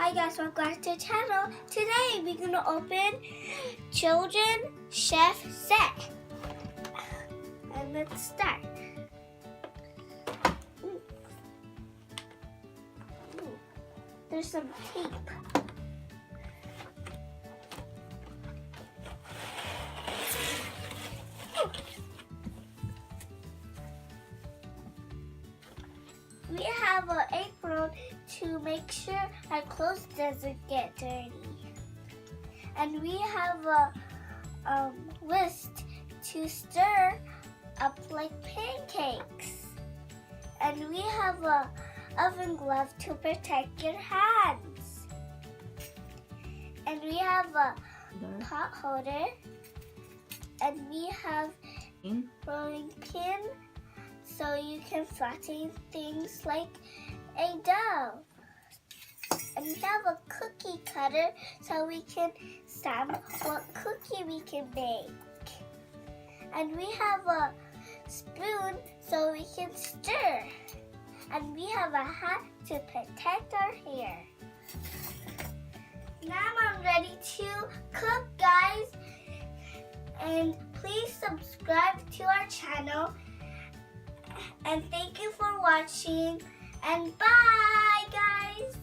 Hi guys, welcome back to the channel. Today we're gonna open Children Chef Set. And let's start. There's some tape. We have an apron to make sure our clothes doesn't get dirty. And we have a whisk to stir up like pancakes. And we have a oven glove to protect your hands. And we have a pot holder. And we have rolling pin so you can flatten things like a dough. And we have a cookie cutter so we can stamp what cookie we can make. And we have a spoon so we can stir. And we have a hat to protect our hair. Now I'm ready to cook, guys. And please subscribe to our channel. And thank you for watching. And bye, guys.